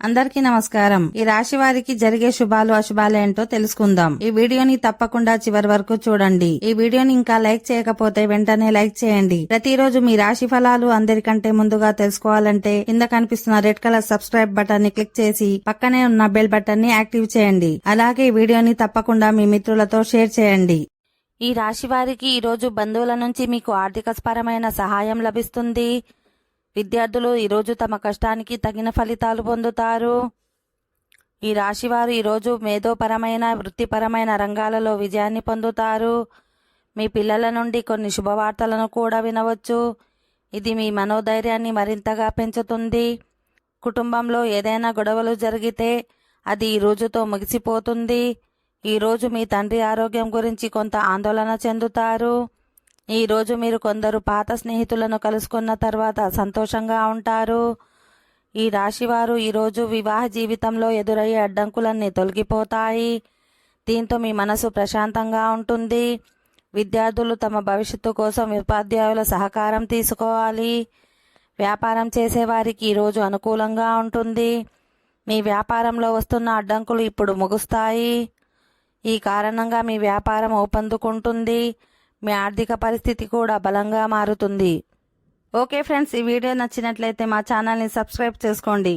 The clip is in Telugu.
అందరికీ నమస్కారం. ఈ రాశి వారికి జరిగే శుభాలు అశుభాలు ఏంటో తెలుసుకుందాం. ఈ వీడియోని తప్పకుండా చివరి వరకు చూడండి. ఈ వీడియోని ఇంకా లైక్ చేయకపోతే వెంటనే లైక్ చేయండి. ప్రతిరోజు మీ రాశి ఫలాలు అందరికంటే ముందుగా తెలుసుకోవాలంటే కింద కనిపిస్తున్న రెడ్ కలర్ సబ్స్క్రైబ్ బటన్ ని క్లిక్ చేసి పక్కనే ఉన్న బెల్ బటన్ ని యాక్టివ్ చేయండి. అలాగే ఈ వీడియోని తప్పకుండా మీ మిత్రులతో షేర్ చేయండి. ఈ రాశి వారికి ఈ రోజు బంధువుల నుంచి మీకు ఆర్థికపరమైన సహాయం లభిస్తుంది. విద్యార్థులు ఈరోజు తమ కష్టానికి తగిన ఫలితాలు పొందుతారు. ఈ రాశివారు ఈరోజు మేధోపరమైన వృత్తిపరమైన రంగాలలో విజయాన్ని పొందుతారు. మీ పిల్లల నుండి కొన్ని శుభవార్తలను కూడా వినవచ్చు. ఇది మీ మనోధైర్యాన్ని మరింతగా పెంచుతుంది. కుటుంబంలో ఏదైనా గొడవలు జరిగితే అది ఈ రోజుతో ముగిసిపోతుంది. ఈరోజు మీ తండ్రి ఆరోగ్యం గురించి కొంత ఆందోళన చెందుతారు. ఈ రోజు మీరు కొందరు పాత స్నేహితులను కలుసుకున్న తర్వాత సంతోషంగా ఉంటారు. ఈ రాశివారు ఈరోజు వివాహ జీవితంలో ఎదురయ్యే అడ్డంకులన్నీ తొలగిపోతాయి. దీంతో మీ మనసు ప్రశాంతంగా ఉంటుంది. విద్యార్థులు తమ భవిష్యత్తు కోసం ఉపాధ్యాయుల సహకారం తీసుకోవాలి. వ్యాపారం చేసేవారికి ఈరోజు అనుకూలంగా ఉంటుంది. మీ వ్యాపారంలో వస్తున్న అడ్డంకులు ఇప్పుడు ముగుస్తాయి. ఈ కారణంగా మీ వ్యాపారం ఊపందుకుంటుంది. మీ ఆర్థిక పరిస్థితి కూడా బలంగా మారుతుంది. ఓకే ఫ్రెండ్స్, ఈ వీడియో నచ్చినట్లయితే మా ఛానల్ని సబ్స్క్రైబ్ చేసుకోండి.